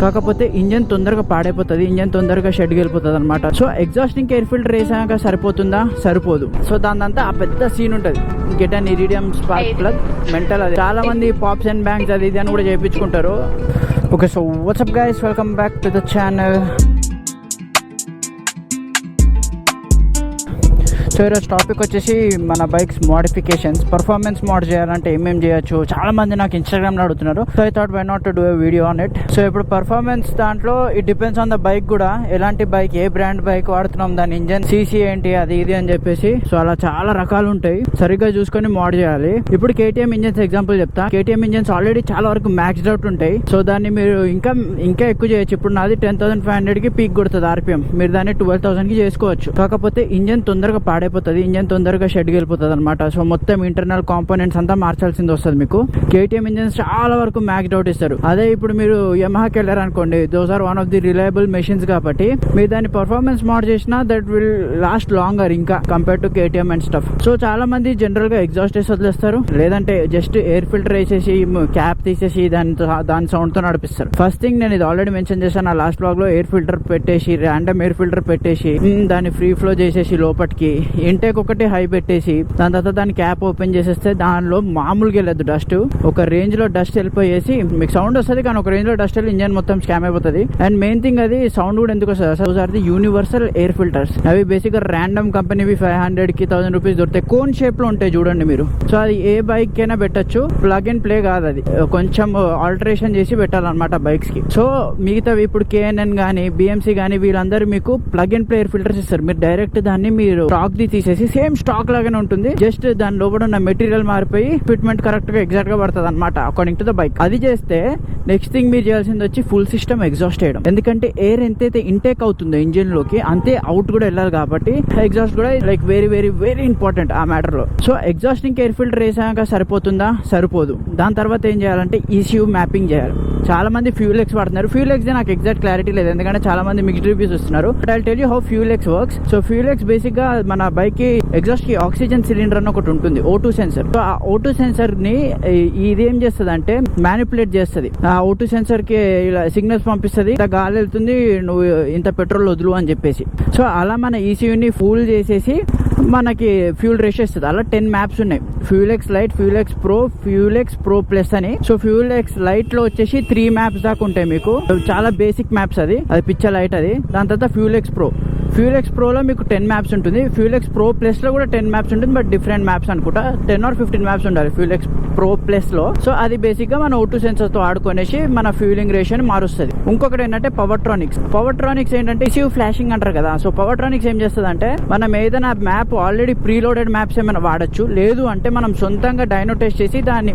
కాకపోతే ఇంజన్ తొందరగా పాడైపోతుంది, ఇంజన్ తొందరగా షెడ్ వెళ్ళిపోతుంది అనమాట. సో ఎగ్జాస్టింగ్ ఎయిర్ ఫిల్టర్ వేసాక సరిపోతుందా? సరిపోదు. సో దానిదంతా ఆ పెద్ద సీన్ ఉంటుంది, get an iridium spark plug mental. అది చాలా మంది పాప్స్ అండ్ బ్యాంగ్స్ అది ఇది అని కూడా చేయించుకుంటారు. Okay, so WhatsApp guys, welcome back to the channel. So ఈరోజు టాపిక్ వచ్చేసి మన బైక్స్ మోడిఫికేషన్స్. పర్ఫార్మెన్స్ మోడ్ చేయాలంటే ఏమేమి చేయొచ్చు, చాలా మంది నాకు ఇన్స్టాగ్రామ్లో అడుగుతున్నారు. So I thought why not to do a video on it. So ఇప్పుడు పర్ఫార్మెన్స్ దాంట్లో it depends on the bike కూడా, ఎలాంటి బైక్, ఏ బ్రాండ్ బైక్ వాడుతున్నాం, దాని ఇంజన్ సీసీ ఏంటి, అది ఇది అని చెప్పేసి. సో అలా చాలా రకాలు ఉంటాయి, సరిగ్గా చూసుకొని మోడ్ చేయాలి. ఇప్పుడు కేటీఎం ఇంజన్స్ ఎగ్జాంపుల్ చెప్తా. కేటీఎం ఇంజన్స్ ఆల్రెడీ చాలా వరకు మ్యాక్స్డ్ అవుట్ ఉంటాయి. సో దాన్ని మీరు ఇంకా ఎక్కువ చేయొచ్చు. ఇప్పుడు నాది 10,500 కి పీక్ కొడుతుంది ఆర్పిఎం, మీరు దాన్ని 12,000 కి చేసుకోవచ్చు. కాకపోతే ఇంజన్ తొందరగా పాడైపోతుంది, ఇంజన్ తొందరగా షెడ్ వెళ్ళిపోతుంది అనమాట. సో మొత్తం ఇంటర్నల్ కాంపోనెంట్స్ అంతా మార్చాల్సింది వస్తుంది మీకు. కేటీఎం ఇంజన్స్ చాలా వరకు మ్యాక్స్డ్ అవుట్ ఇస్తారు. అదే ఇప్పుడు మీరు యమహాకి వెళ్ళారు అనుకోండి, those are one of the reliable machines కాబట్టి మీరు దాన్ని పర్ఫార్మెన్స్ మోడ్ చేసినా దట్ విల్ లాస్ట్ లాంగర్ ఇంకా compare to KTM and stuff. So చాలా మంది జనరల్ గా ఎగ్జాస్ట్ వేసి వదిలేస్తారు, లేదంటే జస్ట్ ఎయిర్ ఫిల్టర్ వేసేసి క్యాప్ తీసేసి దాని సౌండ్ తో నడిపిస్తారు. ఫస్ట్ థింగ్, నేను ఇది ఆల్రెడీ మెన్షన్ చేశాను నా లాస్ట్ బ్లాగ్ లో, ఎయిర్ ఫిల్టర్ పెట్టేసి ర్యాండమ్ ఎయిర్ ఫిల్టర్ పెట్టేసి దాన్ని ఫ్రీ ఫ్లో చేసేసి లోపటికి ఇంటేక్ ఒకటి హై పెట్టేసి దాని తర్వాత దాని క్యాప్ ఓపెన్ చేసేస్తే దానిలో మామూలుగా వెళ్ళదు డస్ట్. ఒక రేంజ్ లో డస్ట్ వెళ్ళిపోయేసి మీకు సౌండ్ వస్తుంది, కానీ ఒక రేంజ్ లో డస్ట్ వెళ్ళి ఇంజన్ మొత్తం స్కామ్ అయిపోతుంది. అండ్ మెయిన్ థింగ్, అది సౌండ్ కూడా ఎందుకు వస్తుంది, యూనివర్సల్ ఎయిర్ ఫిల్టర్స్. అవి బేసిక్ గా ర్యాండమ్ కంపెనీవి 500 కి 1000 రూపీస్ దొరుకుతాయి. కోన్ షేప్ లో ఉంటాయి చూడండి మీరు. సో అది ఏ బైక్ కైనా పెట్టచ్చు, ప్లగ్ అండ్ ప్లే కాదు, అది కొంచెం ఆల్టరేషన్ చేసి పెట్టాలన్నమాట బైక్స్ కి. సో మిగతావి ఇప్పుడు కేఎన్ఎన్ గానీ బిఎంసీ గానీ వీళ్ళందరూ మీకు plug and play air filters ఇస్తారు. మీరు డైరెక్ట్ దాన్ని మీరు స్టాక్ ది తీసేసి సేమ్ స్టాక్ లాగానే ఉంటుంది, జస్ట్ దాని లోపల ఉన్న మెటీరియల్ మారిపోయి ఫిట్మెంట్ కరెక్ట్ గా ఎగ్జాక్ట్ గా పడుతుంది అనమాట అకార్డింగ్ టు ద బైక్. అది చేస్తే నెక్స్ట్ థింగ్ మీరు చేయాల్సింది వచ్చి ఫుల్ సిస్టమ్ ఎగ్జాస్ట్ చేయడం. ఎందుకంటే ఎయిర్ ఎంతైతే ఇంటేక్ అవుతుందో ఇంజిన్ లోకి అంతే అవుట్ కూడా వెళ్ళాలి కాబట్టి ఎగ్జాస్ట్ కూడా like very very very important ఆ మ్యాటర్ లో. సో ఎగ్జాస్టింగ్ ఎయిర్ ఫిల్టర్ వేసాక సరిపోతుందా? సరిపోదు. దాని తర్వాత ఏం చేయాలంటే ECU మ్యాపింగ్ చేయాలి. చాలా మంది ఫ్యూల్ ఎక్స్ వాడుతున్నారు. ఫ్యూల్ ఎక్స్ నాకు ఎగ్జాక్ట్ క్లారిటీ లేదు, ఎందుకంటే చాలా మంది మిక్స్డ్ రివ్యూస్ ఇస్తున్నారు. But I tell you how fuel X works. So fuel X basic గా మన బైక్ కి ఎగ్జాస్ట్ కి ఆక్సిజన్ సిలిండర్ అని ఒకటి ఉంటుంది, O2 సెన్సర్. సో ఆ O2 సెన్సర్ ని ఇది ఏం చేస్తుంది అంటే మ్యానిపులేట్ చేస్తుంది. ఆ O2 సెన్సర్ కి ఇలా సిగ్నల్స్ పంపిస్తుంది, గాలి వెళ్తుంది, నువ్వు ఇంత పెట్రోల్ వదులు అని చెప్పేసి. సో అలా మన ECU ని ఫుల్ చేసేసి మనకి ఫ్యూల్ రేషియో ఇస్తుంది. అలా 10 మ్యాప్స్ ఉన్నాయి, fuel X light, fuel X pro, fuel X pro plus అని. సో ఫ్యూల్ ఎక్స్ లైట్ లో వచ్చేసి 3 మ్యాప్స్ దాకా ఉంటాయి మీకు, చాలా బేసిక్ మ్యాప్స్. అది పిచ్చ లైట్ అది. దాని తర్వాత fuel X pro, fuel X ప్రోలో మీకు 10 మ్యాప్స్ ఉంటుంది. ఫ్యూల్ ఎక్స్ ప్రో ప్లస్ లో కూడా 10 మ్యాప్స్ ఉంటుంది, బట్ డిఫరెంట్ మ్యాప్స్ అనుకుంటా. 10 or 15 మ్యాప్స్ ఉండాలి ఫ్యూల్ ఎక్స్ ప్రో ప్లస్ లో. సో అది బేసిక్ గా మన O2 సెన్సర్ తో ఆడుకునేసి మన ఫ్యూలింగ్ రేషియోని మారుస్తుంది. ఇంకొకటి ఏంటంటే పవర్ట్రానిక్స్ ఏంటంటే ECU ఫ్లాషింగ్ అంటారు కదా. సో పవర్ట్రానిక్స్ ఏం చేస్తుంది అంటే, మనం ఏదైనా మ్యాప్ ఆల్రెడీ ప్రీలోడెడ్ మ్యాప్స్ ఏమైనా వాడచ్చు, లేదు అంటే మనం సొంతంగా డైనో టెస్ట్ చేసి దాన్ని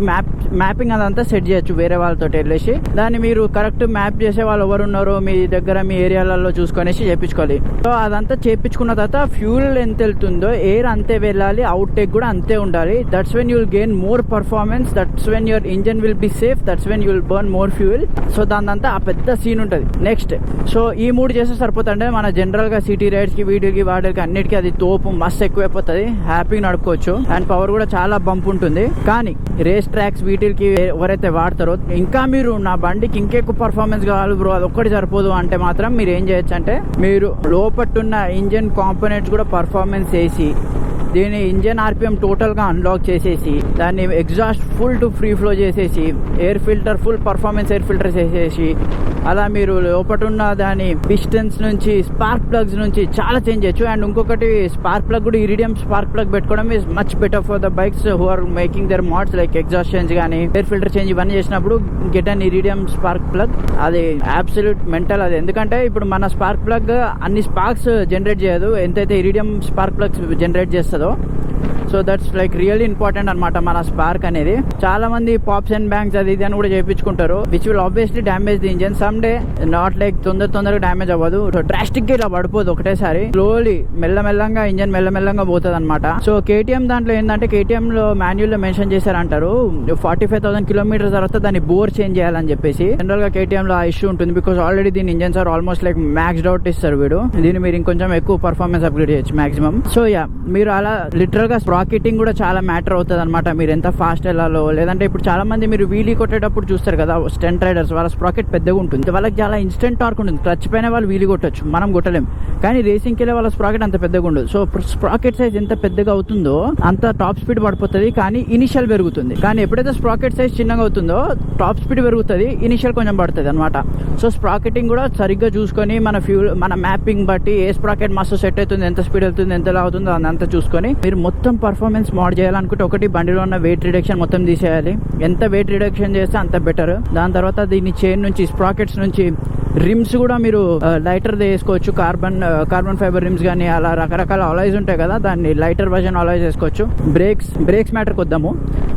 మ్యాపింగ్ అదంతా సెట్ చేయొచ్చు వేరే వాళ్ళతో వెళ్ళేసి. దాన్ని మీరు కరెక్ట్ మ్యాప్ చేసే వాళ్ళు ఎవరు ఉన్నారో మీ దగ్గర మీ ఏరియాలలో చూసుకొనేసి చేపించుకోవాలి. సో అదంతా చేపించుకున్న తర్వాత ఫ్యూల్ ఎంత వెళ్తుందో ఎయిర్ అంతే వెళ్ళాలి, అవుట్ టేక్ కూడా అంతే ఉండాలి. That's when you will gain more performance, that's when your engine will be safe, that's when you will burn more fuel. So దానిదంతా ఆ పెద్ద సీన్ ఉంటుంది. నెక్స్ట్, సో ఈ 3 చేస్తే సరిపోతుంటే మన జనరల్ గా సిటీ రైడ్స్ కి వీటికి వాటికి అన్నిటికీ అది తోపు మస్తు ఎక్కువైపోతుంది, హ్యాపీగా నడుపుకోవచ్చు. అండ్ పవర్ కూడా చాలా బంప్ ఉంటుంది. కానీ రేస్ ట్రాక్స్ వీటికి ఎవరైతే వాడతారో, ఇంకా మీరు నా బండికి ఇంకెక్కువ పర్ఫార్మెన్స్ కావాలి బ్రో, అది ఒక్కటి సరిపోదు అంటే మాత్రం మీరు ఏం చేయొచ్చు అంటే, మీరు లోపట్టున్న ఇంజన్ కాంపోనెంట్స్ కూడా పర్ఫార్మెన్స్ వేసి దీని ఇంజన్ ఆర్పిఎం టోటల్ గా అన్లాక్ చేసేసి దాన్ని exhaust full to free flow చేసేసి air filter full performance air filter చేసేసి అలా మీరు లోపటున్న దాని పిస్టన్స్ నుంచి స్పార్క్ ప్లగ్స్ నుంచి చాలా చేంజ్ చేయొచ్చు. అండ్ ఇంకొకటి, స్పార్క్ ప్లగ్ కూడా ఇరిడియం స్పార్క్ ప్లగ్ పెట్టుకోవడం is much better for the bikes who are making their mods like exhaust change కానీ ఎయిర్ ఫిల్టర్ చేంజ్ ఇవన్నీ చేసినప్పుడు get an iridium spark plug. అది అబ్సల్యూట్ మెంటల్ అది. ఎందుకంటే ఇప్పుడు మన స్పార్క్ ప్లగ్ అన్ని స్పార్క్స్ జనరేట్ చేయదు ఎంతైతే ఇరిడియం స్పార్క్ ప్లగ్స్ జనరేట్ చేస్తుందో. So that's like really important అనమాట మన స్పార్క్ అనేది. చాలా మంది పాప్స్ అండ్ బ్యాంగ్స్ అది ఇది అని కూడా చేయించుకుంటారు, which will obviously damage the engine some day. Not like తొందరగా డ్యామేజ్ అవ్వదు, డ్రాస్టిక్ గా ఇలా పడిపోదు ఒకటేసారి, స్లోలీ మెల్లమెల్లంగా ఇంజన్ మెల్లమెల్లంగా పోతుంది అనమాట. సో కేటీఎం దాంట్లో ఏంటంటే, కేటీఎం లో మాన్యువల్ లో మెన్షన్ చేశారంటారు 45,000 కిలోమీటర్స్ తర్వాత దాన్ని బోర్ చేంజ్ చేయాలని చెప్పేసి. జనరల్ గా కేటీఎం లో ఆ ఇష్యూ ఉంటుంది, బికాస్ ఆల్రెడీ దీని engines are almost like maxed out ఇస్తారు వీడు. దీన్ని మీరు ఇంకొంచెం ఎక్కువ పర్ఫార్మెన్స్ అప్గ్రేడ్ చేయొచ్చు మాక్సిమం. సో యా, మీరు అలా లిటరల్ గా స్ప్రాకెటింగ్ కూడా చాలా మ్యాటర్ అవుతుంది అనమాట. మీరు ఎంత ఫాస్ట్ వెళ్ళాలో, లేదంటే ఇప్పుడు చాలా మంది మీరు వీలీ కొట్టేటప్పుడు చూస్తారు కదా స్టంట్ రైడర్స్, వాళ్ళ స్ప్రాకెట్ పెద్దగా ఉంటుంది, వాళ్ళకి చాలా ఇన్స్టెంట్ టార్క్ ఉంటుంది. క్లచ్ పైన వాళ్ళు వీలీ కొట్టచ్చు, మనం కొట్టలేం. కానీ రేసింగ్కి వెళ్ళే వాళ్ళ స్ప్రాకెట్ అంత పెద్దగా ఉండదు. సో స్ప్రాకెట్ సైజ్ ఎంత పెద్దగా అవుతుందో అంత టాప్ స్పీడ్ పడిపోతుంది, కానీ ఇనిషియల్ పెరుగుతుంది. కానీ ఎప్పుడైతే స్ప్రాకెట్ సైజ్ చిన్నగా అవుతుందో టాప్ స్పీడ్ పెరుగుతుంది, ఇనిషియల్ కొంచెం పడుతుంది అనమాట. సో స్ప్రాకెటింగ్ కూడా సరిగ్గా చూసుకొని మన ఫ్యూల్, మన మ్యాపింగ్ బట్టి ఏ స్ప్రాకెట్ మస్తు సెట్ అవుతుంది, ఎంత స్పీడ్ వెళ్తుంది, ఎంత అవుతుందో అదంతా చూసుకొని మీరు మొత్తం పర్ఫార్మెన్స్ మోడ్ చేయాలనుకుంటే ఒకటి బండిలో ఉన్న వెయిట్ రిడక్షన్ మొత్తం తీసేయాలి. ఎంత వెయిట్ రిడక్షన్ చేస్తే అంత బెటర్. దాని తర్వాత దీన్ని చైన్ నుంచి, స్ప్రాకెట్స్ నుంచి రిమ్స్ కూడా మీరు లైటర్ వేసుకోవచ్చు. కార్బన్ ఫైబర్ రిమ్స్ కానీ అలా రకరకాల అలాయ్స్ ఉంటాయి కదా, దాన్ని లైటర్ వర్జన్ అలాయ్స్ వేసుకోవచ్చు. బ్రేక్స్ మ్యాటర్కి వద్దాము.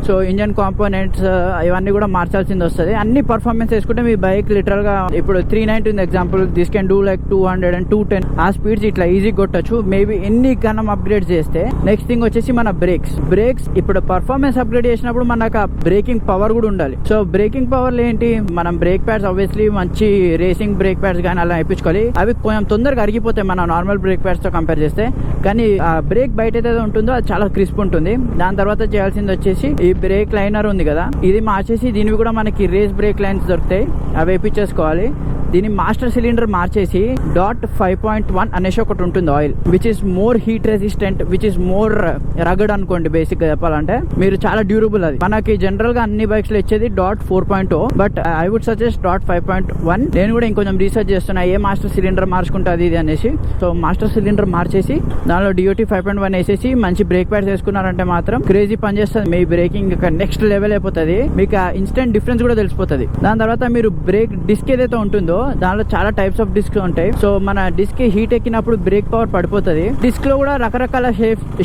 సో ఇంజన్ కాంపోనెంట్స్ ఇవన్నీ కూడా మార్చాల్సింది వస్తుంది. అన్ని పర్ఫార్మెన్స్ వేసుకుంటే మీ బైక్ లిటరల్ గా ఇప్పుడు 390 ఉంది example, this can do like 200 and 210 ఆ స్పీడ్స్ ఇట్లా ఈజీ కొట్టచ్చు. మేబీ ఎన్ని కనం అప్గ్రేడ్ చేస్తే. నెక్స్ట్ థింగ్ వచ్చేసి మన బ్రేక్స్ ఇప్పుడు పర్ఫార్మెన్స్ అప్గ్రేడ్ చేసినప్పుడు మనకు బ్రేకింగ్ పవర్ కూడా ఉండాలి. సో బ్రేకింగ్ పవర్ ఏంటి, మనం బ్రేక్ ప్యాడ్స్ ఆబ్వియస్లీ మంచి రేసింగ్ బ్రేక్ ప్యాడ్స్ కానీ అలా వేయించుకోవాలి. అవి కొంచెం తొందరగా అరిగిపోతాయి మన నార్మల్ బ్రేక్ ప్యాడ్స్ తో కంపేర్ చేస్తే. కానీ ఆ బ్రేక్ బయట ఏదైతే ఉంటుందో అది చాలా క్రిస్ప్ ఉంటుంది. దాని తర్వాత చేయాల్సింది వచ్చేసి ఈ బ్రేక్ లైనర్ ఉంది కదా, ఇది మార్చేసి దీనివి కూడా మనకి రేస్ బ్రేక్ లైన్స్ దొరుకుతాయి, అవి వేయించేసుకోవాలి. దీని మాస్టర్ సిలిండర్ మార్చేసి .5.1 అనేసి ఒకటి ఉంటుంది oil, which is more heat resistant, which is more రగడ్ అనుకోండి. బేసిక్ గా చెప్పాలంటే మీరు చాలా డ్యూరబుల్. అది మనకి జనరల్ గా అన్ని బైక్స్ లో ఇచ్చేది .4.0, బట్ ఐ వుడ్ సజెస్ట్ .5.1. నేను కూడా ఇంకొంచెం రీసెర్చ్ చేస్తున్నా ఏ మాస్టర్ సిలిండర్ మార్చుకుంటుంది ఇది అనేసి. సో మాస్టర్ సిలిండర్ మార్చేసి దానిలో DOT 5.1 వేసేసి మంచి బ్రేక్ ప్యాడ్స్ వేసుకున్నారంటే మాత్రం క్రేజీ పని చేస్తుంది. మీ బ్రేకింగ్ నెక్స్ట్ లెవెల్ అయిపోతుంది, మీకు ఇన్స్టెంట్ డిఫరెన్స్ కూడా తెలిసిపోతుంది. దాని తర్వాత మీరు బ్రేక్ డిస్క్ ఏదైతే ఉంటుందో దానిలో చాలా టైప్స్ ఆఫ్ డిస్క్ ఉంటాయి. సో మన డిస్క్ హీట్ ఎక్కినప్పుడు బ్రేక్ పవర్ పడిపోతుంది. డిస్క్ లో కూడా రకరకాల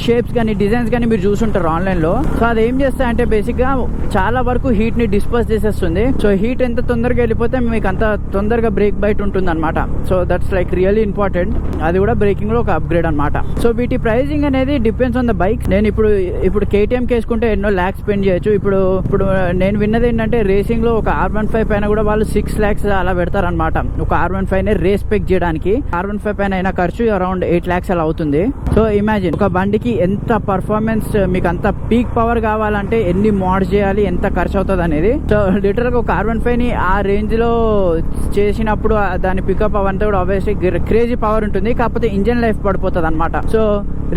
షేప్స్ కానీ డిజైన్స్ కానీ మీరు చూసుంటారు ఆన్లైన్ లో. సో అది ఏం చేస్తాయంటే బేసిక్ గా చాలా వరకు హీట్ ని డిస్పర్స్ చేసేస్తుంది. సో హీట్ ఎంత తొందరగా వెళ్ళిపోతే మీకు అంత తొందరగా బ్రేక్ బైట్ ఉంటుంది అనమాట. So that's like really important. అది కూడా బ్రేకింగ్ లో ఒక అప్గ్రేడ్ అనమాట. సో వీటి ప్రైసింగ్ అనేది డిపెండ్స్ ఆన్ ద బైక్. నేను ఇప్పుడు KTM వేసుకుంటే ఎన్నో లాక్స్ స్పెండ్ చేయొచ్చు. ఇప్పుడు నేను విన్నది ఏంటంటే రేసింగ్ లో ఒక R15 పైన కూడా వాళ్ళు 6 lakhs అలా పెడతారు అనమాట. ఒక R15 రేస్ పెక్ చేయడానికి R15 పైన అయినా ఖర్చు అరౌండ్ 8 lakhs అలా అవుతుంది. సో ఇమాజిన్ ఒక బండికి ఎంత పర్ఫార్మెన్స్, మీకు అంత పీక్ పవర్ కావాలంటే ఎన్ని మోడ్స్ చేయాలి, ఎంత ఖర్చు అవుతుంది అనేది. సో లిటరల్ గా ఒక R15 ని ఆ రేంజ్ లో చేసినప్పుడు దాని పికప్ అవంతా కూడా ఆబ్వియస్లీ క్రేజీ పవర్ ఉంటుంది. కాకపోతే ఇంజన్ లైఫ్ పడిపోతుంది అనమాట. సో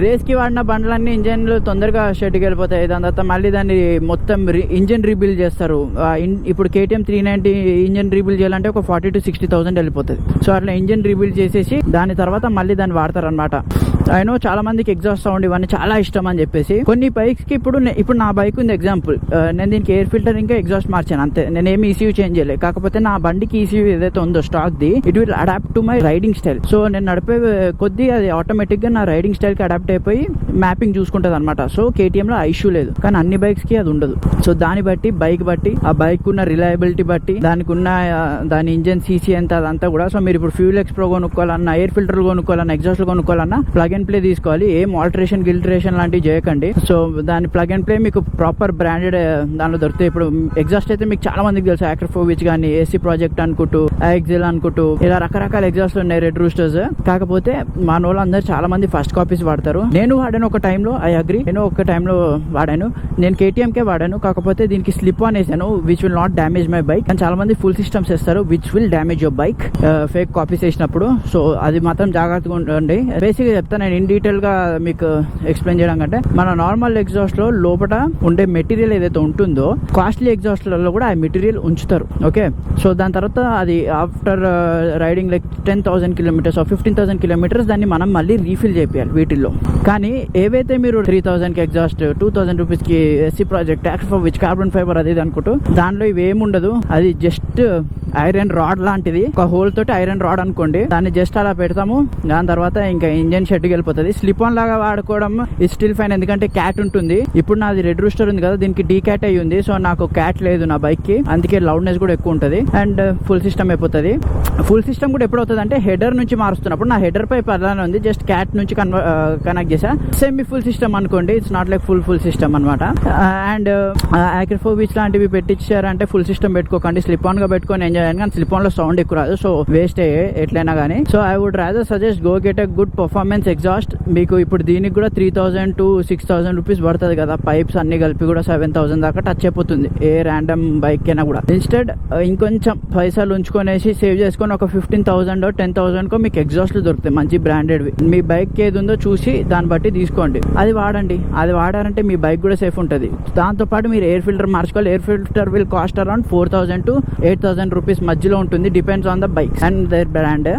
రేస్ కి వాడిన బండ్లన్నీ ఇంజన్లు తొందరగా షెడ్కి వెళ్ళిపోతాయి. దాని తర్వాత మళ్ళీ దాన్ని మొత్తం ఇంజన్ రీబిల్డ్ చేస్తారు. ఇప్పుడు KTM 390 ఇంజన్ రీబిల్డ్ చేయాలంటే ఒక 40,000 to 60,000 వెళ్ళిపోతుంది. సో అట్లా ఇంజన్ రీబిల్డ్ చేసేసి దాని తర్వాత మళ్ళీ దాన్ని వాడతారు అనమాట. అయినో చాలా మందికి ఎగ్జాస్ట్ సౌండ్ ఇవన్నీ చాలా ఇష్టం అని చెప్పేసి కొన్ని బైక్స్ కి ఇప్పుడు నా బైక్ ఉంది ఎగ్జాంపుల్, నేను దీనికి ఎయిర్ ఫిల్టర్ ఇంకా ఎగ్జాస్ట్ మార్చాను అంతే. నేను ఏమి ECU చేంజ్ చేయలేదు. కాకపోతే నా బండికి ECU ఏదైతే ఉందో స్టాక్ ది, it will adapt to my riding style. So నేను నడిపే కొద్ది అది ఆటోమేటిక్ గా నా రైడింగ్ స్టైల్ కి అడాప్ట్ అయిపోయి మ్యాపింగ్ చూసుకుంటది అనమాట. సో KTM లో ఇష్యూ లేదు, కానీ అన్ని బైక్స్ కి అది ఉండదు. సో దాన్ని బట్టి బైక్ బట్టి ఆ బైక్ ఉన్న రిలయబిలిటీ బట్టి దానికి ఉన్న దాని ఇంజన్ CC ఎంత అదంతా కూడా. సో మీరు ఇప్పుడు ఫ్యూల్ ఎక్స్ప్రో కొనుక్కోవాలన్నా, ఎయిర్ ఫిల్టర్ కొనుక్కోవాలన్నా, ఎగ్జాస్ట్ కొనుక్కోవాలన్నా ప్లగ్ అండ్ ప్లే తీసుకోవాలి. ఏం ఆల్టరేషన్ గిల్టరేషన్ లాంటివి చేయకండి. సో దాని ప్లగ్ అండ్ ప్లే మీకు ప్రాపర్ బ్రాండెడ్ దానిలో దొరుకుతాయి. ఇప్పుడు ఎగ్జాస్ట్ అయితే మీకు చాలా మందికి తెలుసు, ఆక్రోఫోవిచ్ కానీ, AC ప్రాజెక్ట్ అనుకుంటూ, AXL అనుకుంటూ ఇలా రకరకాల ఎగ్జాస్ట్లు ఉన్నాయి, రెడ్ రూస్టర్స్. కాకపోతే మన వాళ్ళు అందరూ చాలా మంది ఫస్ట్ కాపీస్ వాడతారు. నేను వాడాను ఒక టైంలో, ఐ అగ్రీ, నేను ఒక టైంలో వాడాను. నేను KTM కే వాడాను. కాకపోతే దీనికి స్లిప్ ఆన్ వేసాను, which will not damage my bike. And చాలా మంది ఫుల్ సిస్టమ్స్ వేస్తారు, which will damage your bike fake copies వేసినప్పుడు. సో అది మాత్రం జాగ్రత్తగా ఉండండి. బేసిక్ గా చెప్తాను నేను ఇన్ డీటెయిల్ గా మీకు ఎక్స్ప్లెయిన్ చేయడం కంటే, మన నార్మల్ ఎగ్జాస్ట్ లో లోపల ఉండే మెటీరియల్ ఏదైతే ఉంటుందో కాస్ట్లీ ఎగ్జాస్ట్లలో కూడా ఆ మెటీరియల్ ఉంచుతారు. ఓకే, సో దాని తర్వాత అది after riding like 10,000 kilometers or 15,000 kilometers దాన్ని మనం మళ్ళీ రీఫిల్ చేయాలి వీటిల్లో. కానీ ఏవైతే మీరు 3,000 కి ఎగ్జాస్ట్, 2,000 rupees కి SC ప్రాజెక్ట్, ఆక్రోఫోవిచ్, కార్బన్ ఫైబర్ అది అనుకుంటూ దానిలో ఇవేముండదు. అది జస్ట్ ఐరన్ రాడ్ లాంటిది, ఒక హోల్ తోటి ఐరన్ రాడ్ అనుకోండి. దాన్ని జస్ట్ అలా పెడతాము, దాని తర్వాత ఇంకా ఇంజన్ షెడ్కి వెళ్ళిపోతుంది. స్లిప్ ఆన్ లాగా వాడుకోవడం ఇది స్టిల్ ఫైన్, ఎందుకంటే క్యాట్ ఉంటుంది. ఇప్పుడు నాది రెడ్ రూస్టర్ ఉంది కదా, దీనికి డీక్యాట్ అయ్యి ఉంది. సో నాకు క్యాట్ లేదు నా బైక్ కి, అందుకే లౌడ్నెస్ కూడా ఎక్కువ ఉంటుంది అండ్ ఫుల్ సిస్టమ్ అయిపోతుంది. ఫుల్ సిస్టమ్ కూడా ఎప్పుడు అవుతుంది అంటే హెడర్ నుంచి మారుస్తున్నప్పుడు. నా హెడర్ పై అలానే ఉంది, జస్ట్ క్యాట్ నుంచి కనెక్ట్ చేసా. సెమీ ఫుల్ సిస్టమ్ అనుకోండి, it's not like full system అనమాట. అండ్ ఆక్రోఫోవిచ్ లాంటివి పెట్టించారంటే ఫుల్ సిస్టమ్ పెట్టుకోకండి, స్లిప్ ఆన్ గా పెట్టుకొని ఎంజాయ్ చేయండి. కానీ స్లిప్ ఆన్ లో సౌండ్ ఎక్కువ రాదు, సో వేస్ట్ ఎట్లయినా కానీ. So I would rather suggest go get a good performance exhaust exhaust మీకు ఇప్పుడు దీనికి కూడా 3000 to 6000 రూపీస్ పడుతుంది కదా, పైప్స్ అన్ని కలిపి కూడా 7000 దాకా టచ్ అయిపోతుంది ఏ ర్యాండమ్ బైక్ అయినా కూడా. ఇన్స్టెడ్ ఇంకొంచెం పైసలు ఉంచుకొనేసి సేవ్ చేసుకొని ఒక 15,000 10,000 మీకు ఎగ్జాస్ట్లు దొరుకుతాయి మంచి బ్రాండెడ్వి. మీ బైక్ ఏది ఉందో చూసి దాన్ని బట్టి తీసుకోండి, అది వాడండి. అది వాడారంటే మీ బైక్ కూడా సేఫ్ ఉంటుంది. దాంతోపాటు మీరు ఎయిర్ ఫిల్టర్ మార్చుకోవాలి. Air filter will cost around 4,000 to 8,000 rupees మధ్యలో ఉంటుంది, depends on the bike and their brand.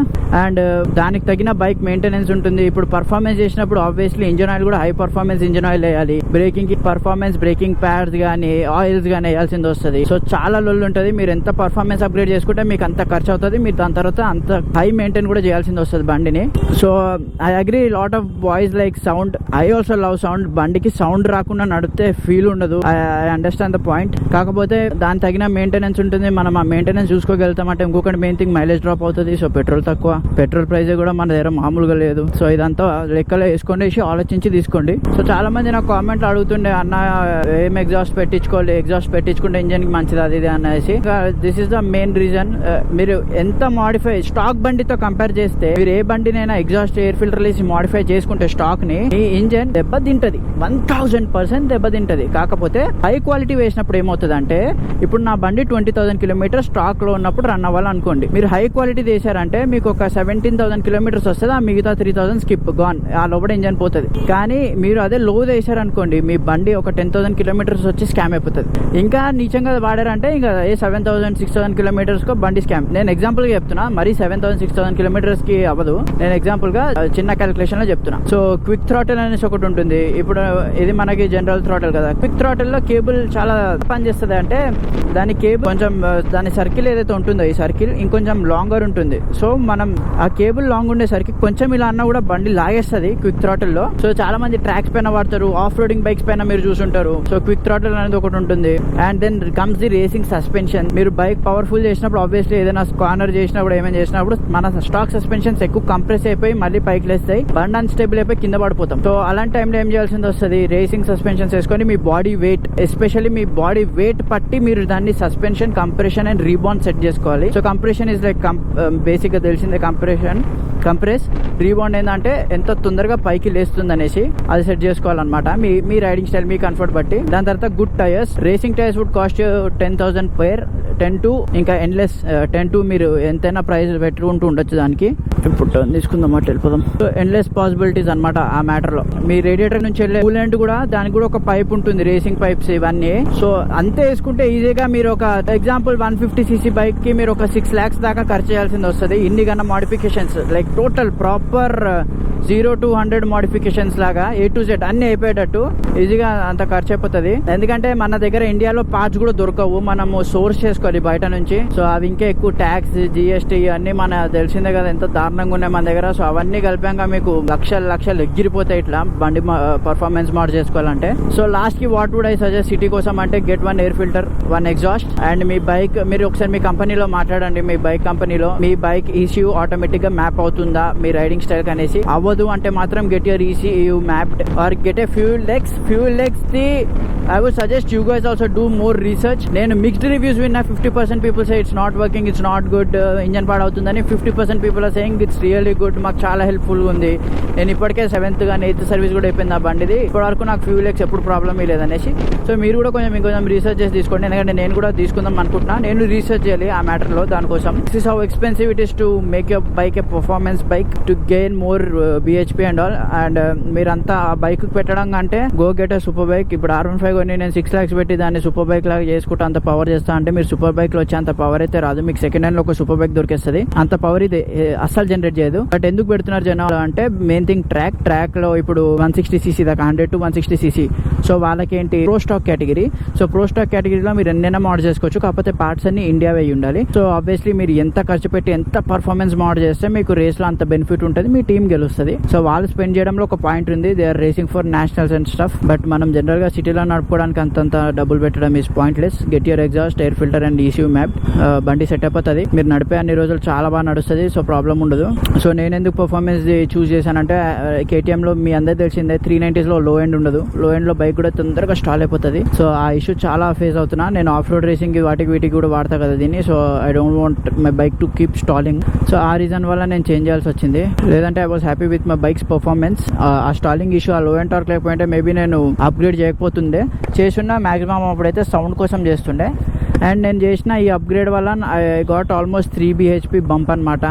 And దానికి తగిన బైక్ మెయింటెనెన్స్ ఉంటుంది. ఇప్పుడు పర్ఫార్మెన్స్ చేసినప్పుడు ఆబ్వియస్లీ ఇంజన్ ఆయిల్ కూడా హై పర్ఫార్మెన్స్ ఇంజన్ ఆయిల్ వేయాలి. బ్రేకింగ్ కి పర్ఫార్మెన్స్ బ్రేకింగ్ ప్యాడ్స్ కానీ ఆయిల్స్ కానీ వేయాల్సింది వస్తుంది. సో చాలా లొల్లు ఉంటుంది. మీరు ఎంత పర్ఫార్మెన్స్ అప్గ్రేడ్ చేసుకుంటే మీకు అంత ఖర్చు అవుతుంది. మీరు దాని తర్వాత అంత హై మెయింటైన్ కూడా చేయాల్సింది వస్తుంది బండిని. So I agree lot of boys like sound. I also love sound. బండికి సౌండ్ రాకుండా నడిపితే ఫీల్ ఉండదు. I understand the point. కాకపోతే దాని తగిన మెయింటెనెన్స్ ఉంటుంది. మనం ఆ మెయింటెనెన్స్ చూసుకోగలుగుతామంటే. ఇంకొకటి మెయిన్ థింగ్ మైలేజ్ డ్రాప్ అవుతుంది. సో పెట్రోల్ తక్కువ, పెట్రోల్ ప్రైస్ కూడా మన దగ్గర మామూలుగా లేదు. సో ఇదంతా లెక్కలో వేసుకొని ఆలోచించి తీసుకోండి. సో చాలా మంది నాకు కామెంట్లు అడుగుతుండే, అన్న ఏం ఎగ్జాస్ట్ పెట్టించుకోవాలి, ఎగ్జాస్ట్ పెట్టించుకుంటే ఇంజన్ కి మంచిది అది ఇది అనేసి. This is the main reason. మీరు ఎంత మాడిఫై స్టాక్ బండితో కంపేర్ చేస్తే, మీరు ఏ బండినైనా ఎగ్జాస్ట్ ఎయిర్ ఫిల్టర్ వేసి మాడిఫై చేసుకుంటే స్టాక్ ని ఈ ఇంజన్ దెబ్బతింటది, 1000% దెబ్బతింటది. కాకపోతే హై క్వాలిటీ వేసినప్పుడు ఏమవుతుంది అంటే, ఇప్పుడు నా బండి 20,000 కిలోమీటర్స్ స్టాక్ లో ఉన్నప్పుడు రన్ అవ్వాలనుకోండి. మీరు హై క్వాలిటీ వేసారంటే మీకు ఒక 17,000 కిలోమీటర్స్ వస్తుంది. ఆ మిగతా 3,000 స్కిప్ గాన్, ఆ లోపల ఇంజన్ పోతుంది. కానీ మీరు అదే లో వేసారనుకోండి, మీ బండి ఒక 10,000 కిలోమీటర్స్ వచ్చి స్కామ్ అయిపోతుంది. ఇంకా నీచంగా వాడారంటే ఇంకా 7,000 6,000 కిలోమీటర్స్ కో బండి స్కామ్. నేను ఎగ్జాంపుల్ గా చెప్తున్నా, మరి 7,000 6,000 కిలోమీటర్స్ కి అవ్వదు. నేను ఎగ్జాంపుల్ గా చిన్న క్యాలిక్యులేషన్ లో చెప్తున్నా. సో క్విక్ థ్రాటిల్ అనేసి ఒకటి ఉంటుంది. ఇప్పుడు ఇది మనకి జనరల్ థ్రాటిల్ కదా. క్విక్ థ్రాటిల్ లో కేబుల్ చాలా పని చేస్తుంది. అంటే దాని కేబుల్ కొంచెం, దాని సర్కిల్ ఏదైతే ఉంటుందో ఈ సర్కిల్ ఇంకొంచెం లాంగర్ ఉంటుంది. సో మనం ఆ కేబుల్ లాంగ్ ఉండేసరికి కొంచెం ఇలా అన్నా కూడా బండి లాగేస్తుంది క్విక్ థ్రాటిల్ లో. సో చాలా మంది ట్రాక్స్ పైన వాడతారు, ఆఫ్ రోడింగ్ బైక్స్ పైన మీరు చూసుంటారు. సో క్విక్ థ్రాటిల్ అనేది ఒకటి ఉంటుంది. And then comes the racing suspension. మీరు బైక్ పవర్ఫుల్ చేసినప్పుడు ఆబ్వియస్లీ ఏదైనా కార్నర్ చేసినప్పుడు ఏమైనా చేసినప్పుడు మన స్టాక్ సస్పెన్షన్స్ ఎక్కువ కంప్రెస్ అయిపోయి మళ్ళీ పైకి లేస్తాయి, బండి అన్స్టేబుల్ అయిపోయి కింద పడిపోతాం. సో అలాంటి టైంలో ఏం చేయాల్సింది వస్తుంది, రేసింగ్ సస్పెన్షన్స్ వేసుకొని మీ బాడీ వెయిట్, ఎస్పెషల్లీ మీ బాడీ వెయిట్ పట్టి మీరు దాన్ని suspension, compression and rebound set చేసుకోవాలి. So compression is like basic గా తెలిసిందే, కంప్రెస్. రీబాండ్ ఏంటంటే ఎంత తొందరగా పైకి లేస్తుంది అనేసి అది సెట్ చేసుకోవాలన్నమాట. మీ రైడింగ్ స్టైల్, మీ కంఫర్ట్ బట్టి. దాని తర్వాత good tyres. Racing tyres would cost 10,000 pair. 10 to ఇంకా ఎండ్లెస్ 10 to మీరు ఎంతైనా ప్రైస్ పెట్టుకుంటూ ఉండొచ్చు దానికి. ఇప్పుడు టర్న్ తీసుకుందాం, అట్లా వెళ్ళిపోదాం. సో ఎండ్లెస్ పాసిబిలిటీస్ అనమాట ఆ మ్యాటర్ లో. మీ రేడియేటర్ నుంచి వెళ్ళే కూలెంట్ కూడా, దానికి కూడా ఒక పైప్ ఉంటుంది, రేసింగ్ పైప్స్ ఇవన్నీ. సో అంతే వేసుకుంటే ఈజీగా మీరు ఒక ఎగ్జాంపుల్ 150cc బైక్ కి మీరు ఒక 6 lakhs దాకా ఖర్చు చేయాల్సింది వస్తుంది. ఇన్ని కన్నా modifications like total proper 0 to 100 modifications లాగా A to Z అన్ని అయిపోయేటట్టు ఈజీగా అంత ఖర్చు అయిపోతుంది. ఎందుకంటే మన దగ్గర ఇండియాలో పార్ట్స్ కూడా దొరకవు, మనము సోర్స్ చేసుకోవాలి బయట నుంచి. సో అవి ఇంకా ఎక్కువ ట్యాక్స్, GST అన్ని మన తెలిసిందే కదా ఎంత దారుణంగా ఉన్నాయి మన దగ్గర. సో అవన్నీ కలిపాక మీకు లక్షలు ఎగిరిపోతాయి ఇట్లా బండి పర్ఫార్మెన్స్ మోడ్ చేసుకోవాలంటే. సో లాస్ట్ కి what would I suggest city కోసం అంటే, get 1 air filter, 1 exhaust. And మీ బైక్ మీరు ఒకసారి మీ కంపెనీలో మాట్లాడండి. మీ బైక్ కంపెనీలో మీ బైక్ ECU ఆటోమేటిక్ గా మ్యాప్ అవుతుందా మీ రైడింగ్ స్టైల్ అనేసి. అవ్వదు అంటే మాత్రం get your ECU mapped or get a fuel legs. The I would suggest you guys also do more research. నేను మిక్స్డ్ రివ్యూస్ విన్నా. 50% people say it's not working, it's not good, engine పాడవుతుందని. 50% people are saying it's really good, మాకు చాలా helpful ఉంది. నేను ఇప్పటికే 7th కానీ 8th service కూడా అయిపోయింది ఆ బండిది. ఇప్పటి వరకు నాకు ఫ్యూల్ ఎక్స్ ఎప్పుడు ప్రాబ్లమ్ లేదనేసి. సో మీరు కూడా కొంచెం రీసెర్చ్ చేసి తీసుకోండి. ఎందుకంటే నేను కూడా తీసుకుందాం అనుకుంటున్నా. నేను రీసెర్చ్ చేయాలి ఆ మ్యాటర్లో. దానికోసం this is how expensive it is to make your bike A performance bike to gain more BHP and all. And మీరంతా ఆ బైక్ పెట్టడం అంటే go get a super bike. ఇప్పుడు R15 కొని నేను 6 lakhs పెట్టి దాన్ని సూపర్ బైక్ లాగా చేసుకుంటా అంత పవర్ చేస్తా అంటే, మీరు సూపర్ బైక్ లో వచ్చే అంత పవర్ అయితే రాదు. మీకు సెకండ్ హ్యాండ్ లో ఒక సూపర్ బైక్ దొరికేస్తుంది, అంత పవర్ ఇది అస్సలు జనరేట్ చేయదు. బట్ ఎందుకు పెడుతున్నారు జనాలు అంటే, మెయిన్ థింగ్ ట్రాక్ లో ఇప్పుడు 160cc దాకా 100 to 160cc. సో వాళ్ళకేంటి pro stock category. So pro stock కేటగిరీలో మీరు ఎన్నైనా మోడ్ చేసుకోవచ్చు. కాకపోతే పార్ట్స్ అన్ని ఇండియా వే ఉండాలి. సో ఆబ్వియస్లీ మీరు ఎంత ఖర్చు పెట్టి ఎంత పర్ఫార్మెన్స్ మోడ్ చేస్తే మీకు రేస్ లో అంత బెనిఫిట్ ఉంటుంది, మీ టీం గెలుస్తుంది. సో వాళ్ళు స్పెండ్ చేయడంలో ఒక పాయింట్ ఉంది, they are racing for nationals and stuff. But మనం జనరల్ గా సిటీలో నడుపుకోవడానికి అంతంత డబ్బులు పెట్టడం is pointless. Get your exhaust, air filter and ECU map. బండి సెట్ అయిపోతుంది. మీరు నడిపే అన్ని రోజులు చాలా బాగా నడుస్తుంది. సో ప్రాబ్లం ఉండదు. సో నేను ఎందుకు పర్ఫార్మెన్స్ చూస్ చేశానంటే, KTM లో మీ అందరికి తెలిసిందే 390s లో లో ఎండ్ ఉండదు. లో ఎండ్ లో బైక్ కూడా తొందరగా స్టాల్ అయిపోతుంది. సో ఆ ఇష్యూ చాలా ఫేస్ అవుతున్నా. నేను ఆఫ్ రోడ్ రేసింగ్ వాటికి వీటికి కూడా వాడతా కదా దీన్ని. So I don't want my bike to keep stalling. So ఆ రీజన్ వల్ల నేను చేంజ్ చేయాల్సి వచ్చింది. లేదంటే I was happy with with my bikes performance. ఆ స్టాలింగ్ ఇష్యూ, ఆ లో అండ్ టార్క్ లేకపోతే మేబీ నేను అప్గ్రేడ్ చేయకపోతుండే. చేసున్న మ్యాక్సిమం అప్పుడైతే సౌండ్ కోసం చేస్తుండే. అండ్ నేను చేసిన ఈ అప్గ్రేడ్ వల్ల I got almost 3 bhp bump అనమాట.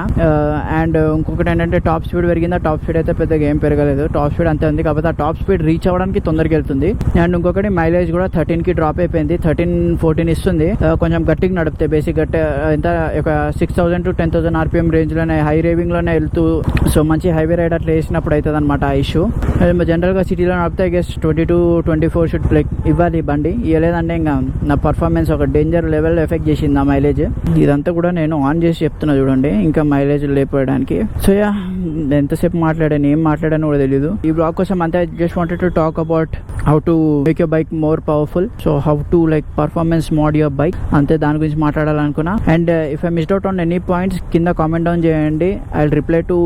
అండ్ ఇంకొకటి ఏంటంటే టాప్ స్పీడ్ పెరిగిందా, టాప్ స్పీడ్ అయితే పెద్దగా ఏం పెరగలేదు, టాప్ స్పీడ్ అంతే ఉంది. కాకపోతే ఆ టాప్ స్పీడ్ రీచ్ అవ్వడానికి తొందరగా వెళ్తుంది. అండ్ ఇంకొకటి మైలేజ్ కూడా 13కి డ్రాప్ అయిపోయింది, 13-14 ఇస్తుంది. కొంచెం గట్టిగా నడిపితే బేసిక్ గట్టి ఎంత ఒక 6,000 to 10,000 RPM రేంజ్లోనే హై రేవింగ్లోనే వెళ్తూ సో మంచి హైవే రైడ్ అట్లా వేసినప్పుడు అవుతుంది అనమాట ఆ ఇష్యూ. జనరల్గా సిటీలో నడిపితే గెస్ 22-24 షుడ్ లైక్ ఇవ్వాలి బండి. ఇవ్వలేదంటే ఇంకా నా పర్ఫార్మెన్స్ ఒక డేంజర్ లెవెల్ ఎఫెక్ట్ చేసింది ఆ మైలేజ్. ఇదంతా కూడా నేను ఆన్ చేసి చెప్తున్నా చూడండి, ఇంకా మైలేజ్ లేకపోయడానికి. సో యా, ఎంతసేపు మాట్లాడాను, ఏం మాట్లాడాను కూడా తెలీదు. ఈ బ్లాగ్ కోసం అంతే. Just wanted to talk about how to make your bike more powerful. So how to like performance mod your bike, అంతే, దాని గురించి మాట్లాడాలనుకున్నా. And if I missed out on any points కింద కామెంట్ డౌన్ చేయండి. I will reply to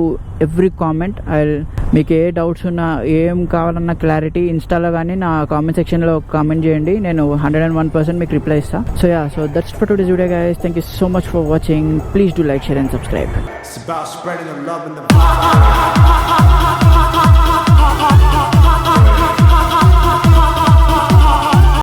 every comment. మీకు ఏ doubts ఉన్నా, ఏం కావాలన్న క్లారిటీ ఇన్స్టాలో కానీ నా కామెంట్ సెక్షన్లో కామెంట్ చేయండి, నేను 101% మీకు రిప్లై ఇస్తాను. So yeah, so that's for today's video guys. Thank you so much for watching. Please do like, share and subscribe. It's about spreading the love and the